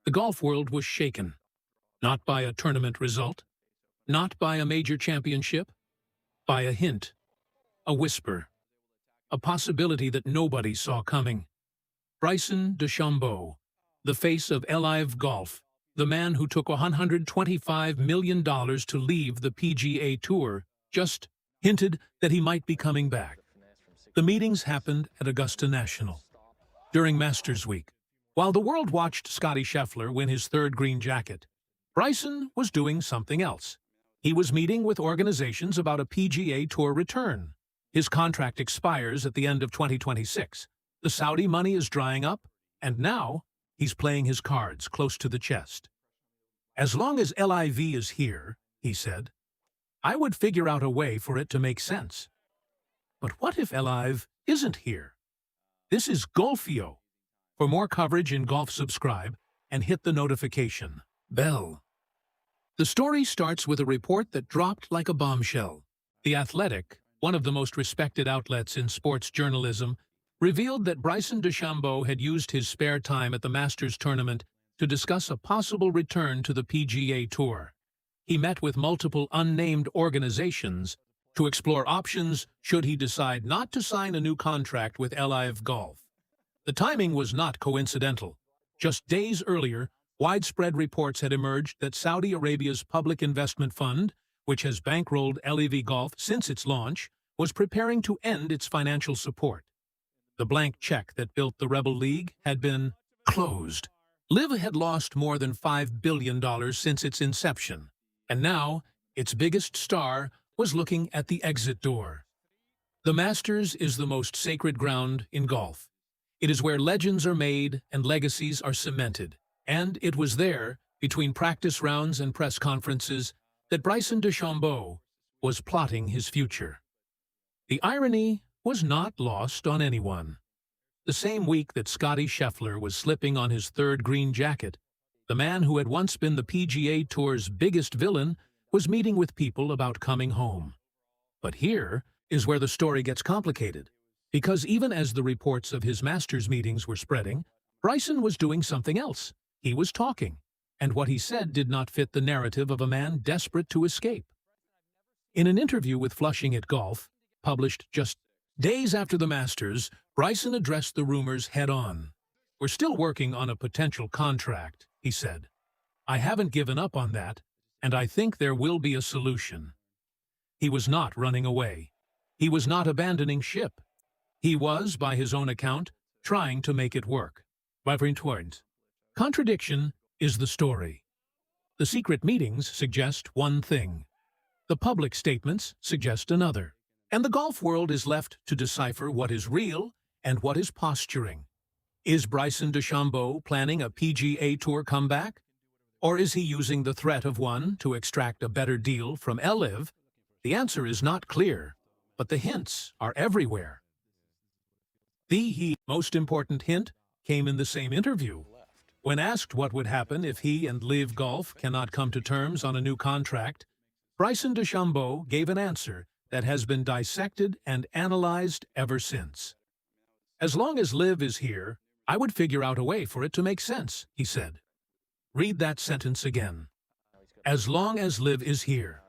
The golf world was shaken, not by a tournament result, not by a major championship, by a hint, a whisper, a possibility that nobody saw coming. Bryson DeChambeau, the face of LIV Golf, the man who took $125 million to leave the PGA Tour, just hinted that he might be coming back. The meetings happened at Augusta National during Masters Week. While the world watched Scottie Scheffler win his third green jacket, Bryson was doing something else. He was meeting with organizations about a PGA Tour return. His contract expires at the end of 2026. The Saudi money is drying up, and now he's playing his cards close to the chest. As long as LIV is here, he said, I would figure out a way for it to make sense. But what if LIV isn't here? This is Golfio. For more coverage in golf, subscribe and hit the notification bell. The story starts with a report that dropped like a bombshell. The Athletic, one of the most respected outlets in sports journalism, revealed that Bryson DeChambeau had used his spare time at the Masters tournament to discuss a possible return to the PGA Tour. He met with multiple unnamed organizations to explore options should he decide not to sign a new contract with LIV Golf. The timing was not coincidental. Just days earlier, widespread reports had emerged that Saudi Arabia's public investment fund, which has bankrolled LIV Golf since its launch, was preparing to end its financial support. The blank check that built the Rebel League had been closed. LIV had lost more than $5 billion since its inception, and now its biggest star was looking at the exit door. The Masters is the most sacred ground in golf. It is where legends are made and legacies are cemented. And it was there, between practice rounds and press conferences, that Bryson DeChambeau was plotting his future. The irony was not lost on anyone. The same week that Scottie Scheffler was slipping on his third green jacket, the man who had once been the PGA Tour's biggest villain was meeting with people about coming home. But here is where the story gets complicated, because even as the reports of his Masters meetings were spreading, Bryson was doing something else. He was talking, and what he said did not fit the narrative of a man desperate to escape. In an interview with Flushing at Golf, published just days after the Masters, Bryson addressed the rumors head-on. We're still working on a potential contract, he said. I haven't given up on that, and I think there will be a solution. He was not running away. He was not abandoning ship. He was, by his own account, trying to make it work. Contradiction is the story. The secret meetings suggest one thing. The public statements suggest another. And the golf world is left to decipher what is real and what is posturing. Is Bryson DeChambeau planning a PGA Tour comeback? Or is he using the threat of one to extract a better deal from LIV? The answer is not clear, but the hints are everywhere. The most important hint came in the same interview. When asked what would happen if he and LIV Golf cannot come to terms on a new contract, Bryson DeChambeau gave an answer that has been dissected and analyzed ever since. As long as LIV is here, I would figure out a way for it to make sense, he said. Read that sentence again. As long as LIV is here.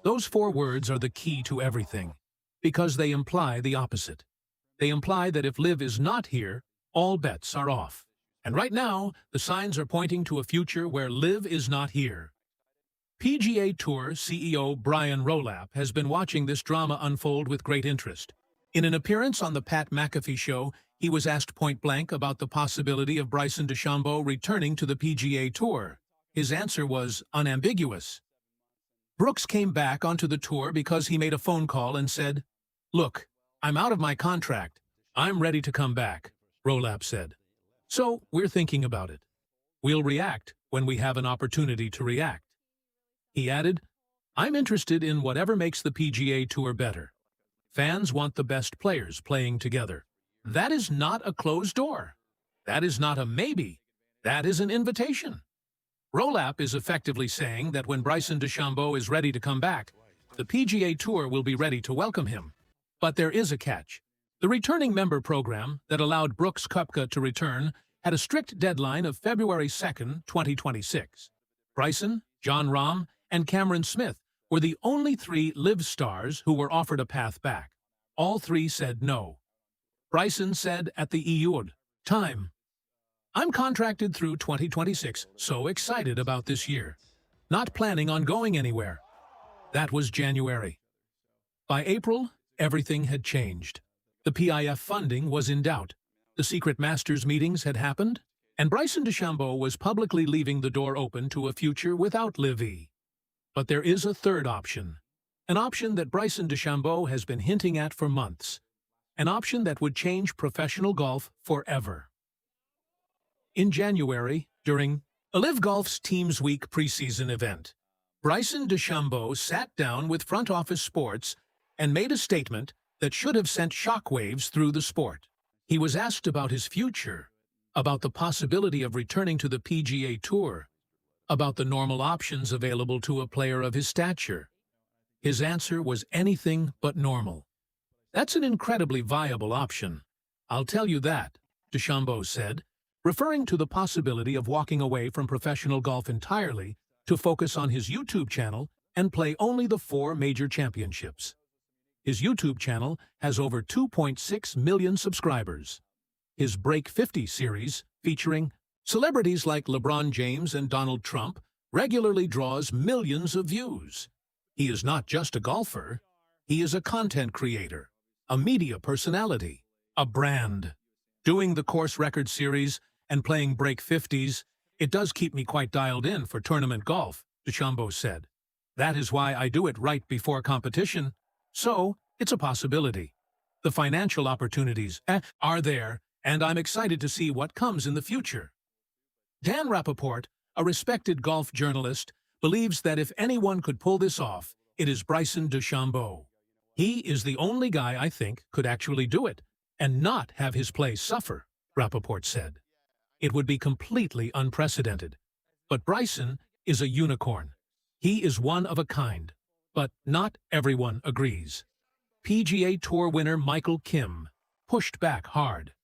Those four words are the key to everything, because they imply the opposite. They imply that if LIV is not here, all bets are off. And right now, the signs are pointing to a future where LIV is not here. PGA Tour CEO Brian Rolap has been watching this drama unfold with great interest. In an appearance on the Pat McAfee show, he was asked point-blank about the possibility of Bryson DeChambeau returning to the PGA Tour. His answer was unambiguous. Brooks came back onto the tour because he made a phone call and said, "Look, I'm out of my contract. I'm ready to come back," Rolap said. So we're thinking about it. We'll react when we have an opportunity to react. He added, I'm interested in whatever makes the PGA Tour better. Fans want the best players playing together. That is not a closed door. That is not a maybe. That is an invitation. Rolap is effectively saying that when Bryson DeChambeau is ready to come back, the PGA Tour will be ready to welcome him. But there is a catch. The returning member program that allowed Brooks Koepka to return had a strict deadline of February 2nd, 2026. Bryson, Jon Rahm, and Cameron Smith were the only three LIV stars who were offered a path back. All three said no. Bryson said at the EUD time, "I'm contracted through 2026, so excited about this year. Not planning on going anywhere." That was January. By April, everything had changed. The PIF funding was in doubt. The secret Masters meetings had happened, and Bryson DeChambeau was publicly leaving the door open to a future without LIV. But there is a third option, an option that Bryson DeChambeau has been hinting at for months, an option that would change professional golf forever. In January, during LIV Golf's Teams Week preseason event, Bryson DeChambeau sat down with Front Office Sports and made a statement that should have sent shockwaves through the sport. He was asked about his future, about the possibility of returning to the PGA Tour, about the normal options available to a player of his stature. His answer was anything but normal. "That's an incredibly viable option. I'll tell you that," DeChambeau said, referring to the possibility of walking away from professional golf entirely to focus on his YouTube channel and play only the 4 major championships. His YouTube channel has over 2.6 million subscribers. His Break 50 series, featuring celebrities like LeBron James and Donald Trump, regularly draws millions of views. He is not just a golfer. He is a content creator, a media personality, a brand. Doing the course record series and playing Break 50s, it does keep me quite dialed in for tournament golf, DeChambeau said. "That is why I do it right before competition. So, it's a possibility. The financial opportunities are there, and I'm excited to see what comes in the future." Dan Rappaport, a respected golf journalist, believes that if anyone could pull this off, it is Bryson DeChambeau. "He is the only guy I think could actually do it, and not have his play suffer," Rappaport said. "It would be completely unprecedented. But Bryson is a unicorn. He is one of a kind. But not everyone agrees." PGA Tour winner Michael Kim pushed back hard.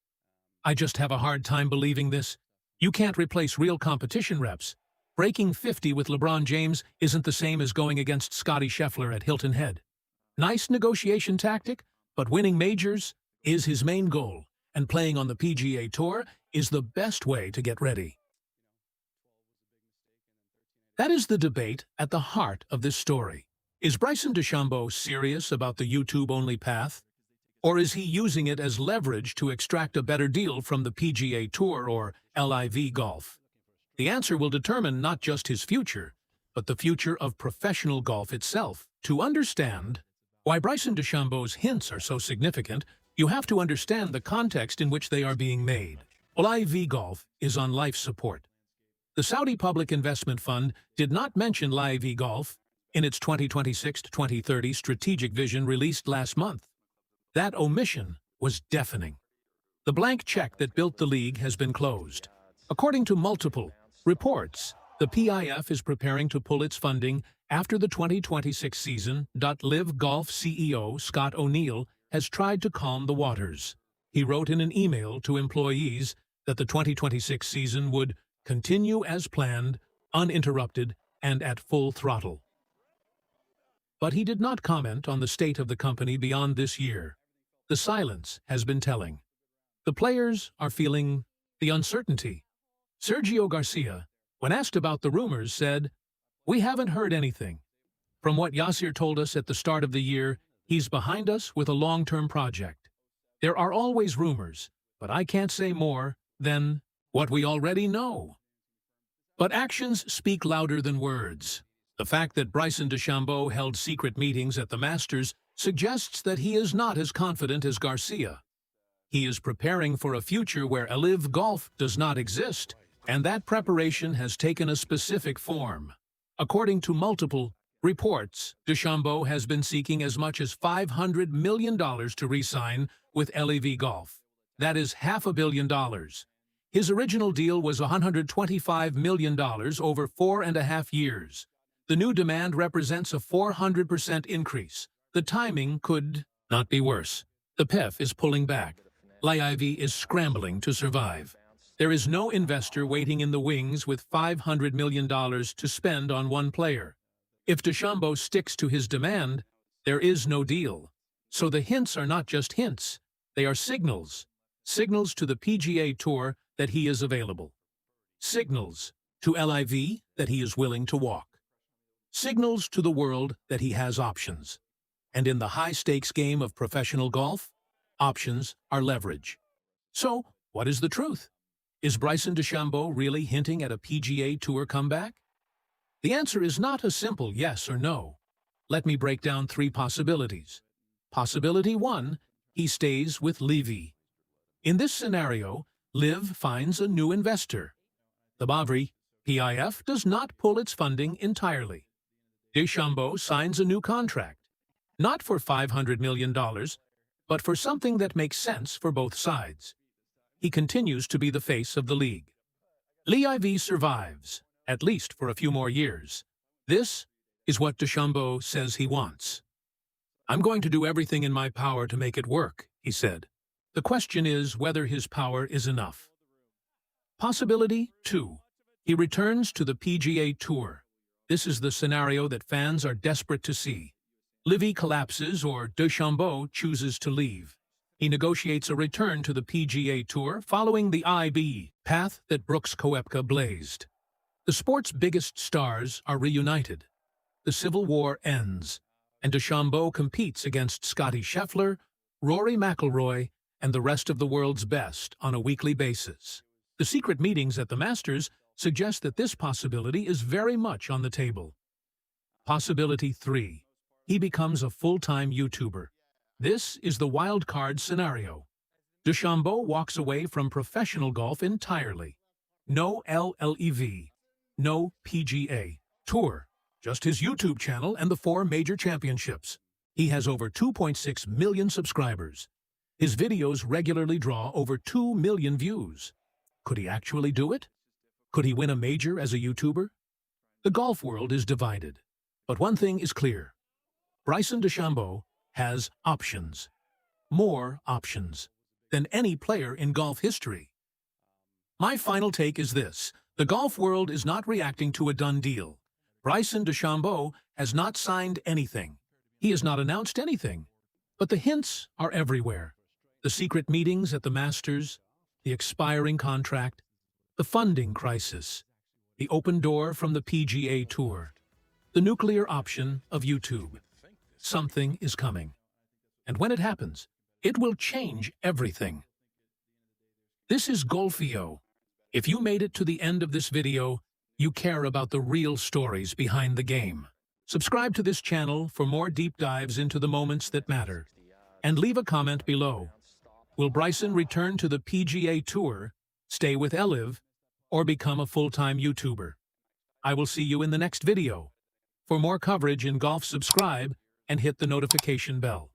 "I just have a hard time believing this. You can't replace real competition reps. Breaking 50 with LeBron James isn't the same as going against Scottie Scheffler at Hilton Head. Nice negotiation tactic, but winning majors is his main goal, and playing on the PGA Tour is the best way to get ready." That is the debate at the heart of this story. Is Bryson DeChambeau serious about the YouTube-only path? Or is he using it as leverage to extract a better deal from the PGA Tour or LIV Golf? The answer will determine not just his future, but the future of professional golf itself. To understand why Bryson DeChambeau's hints are so significant, you have to understand the context in which they are being made. LIV Golf is on life support. The Saudi Public Investment Fund did not mention LIV Golf in its 2026-2030 strategic vision released last month. That omission was deafening. The blank check that built the league has been closed. According to multiple reports, the PIF is preparing to pull its funding after the 2026 season. LIV Golf CEO Scott O'Neill has tried to calm the waters. He wrote in an email to employees that the 2026 season would continue as planned, uninterrupted, and at full throttle. But he did not comment on the state of the company beyond this year. The silence has been telling. The players are feeling the uncertainty. Sergio Garcia, when asked about the rumors, said, "We haven't heard anything. From what Yasir told us at the start of the year, he's behind us with a long-term project. There are always rumors, but I can't say more than what we already know." But actions speak louder than words. The fact that Bryson DeChambeau held secret meetings at the Masters suggests that he is not as confident as Garcia. He is preparing for a future where LIV Golf does not exist, and that preparation has taken a specific form. According to multiple reports, DeChambeau has been seeking as much as $500 million to re-sign with LIV Golf. That is $500 million. His original deal was $125 million over 4.5 years. The new demand represents a 400% increase. The timing could not be worse. The PIF is pulling back. LIV is scrambling to survive. There is no investor waiting in the wings with $500 million to spend on one player. If DeChambeau sticks to his demand, there is no deal. So the hints are not just hints, they are signals. Signals to the PGA Tour that he is available. Signals to LIV that he is willing to walk. Signals to the world that he has options. And in the high-stakes game of professional golf, options are leverage. So, what is the truth? Is Bryson DeChambeau really hinting at a PGA Tour comeback? The answer is not a simple yes or no. Let me break down 3 possibilities. Possibility 1, he stays with LIV. In this scenario, LIV finds a new investor. The Bavri PIF does not pull its funding entirely. DeChambeau signs a new contract, not for $500 million, but for something that makes sense for both sides. He continues to be the face of the league. LIV survives, at least for a few more years. This is what DeChambeau says he wants. "I'm going to do everything in my power to make it work," he said. The question is whether his power is enough. Possibility 2. He returns to the PGA Tour. This is the scenario that fans are desperate to see. LIV collapses or DeChambeau chooses to leave. He negotiates a return to the PGA Tour following the IB path that Brooks Koepka blazed. The sport's biggest stars are reunited. The Civil War ends, and DeChambeau competes against Scottie Scheffler, Rory McIlroy, and the rest of the world's best on a weekly basis. The secret meetings at the Masters suggest that this possibility is very much on the table. Possibility 3. He becomes a full-time YouTuber. This is the wildcard scenario. DeChambeau walks away from professional golf entirely. No LIV, no PGA Tour, just his YouTube channel and the 4 major championships. He has over 2.6 million subscribers. His videos regularly draw over 2 million views. Could he actually do it? Could he win a major as a YouTuber? The golf world is divided, but one thing is clear. Bryson DeChambeau has options. More options than any player in golf history. My final take is this: the golf world is not reacting to a done deal. Bryson DeChambeau has not signed anything. He has not announced anything. But the hints are everywhere. The secret meetings at the Masters, the expiring contract, the funding crisis, the open door from the PGA Tour, the nuclear option of YouTube. Something is coming. And when it happens, it will change everything. This is Golfio. If you made it to the end of this video, you care about the real stories behind the game. Subscribe to this channel for more deep dives into the moments that matter. And leave a comment below. Will Bryson return to the PGA Tour, stay with LIV, or become a full-time YouTuber? I will see you in the next video. For more coverage in golf, subscribe and hit the notification bell.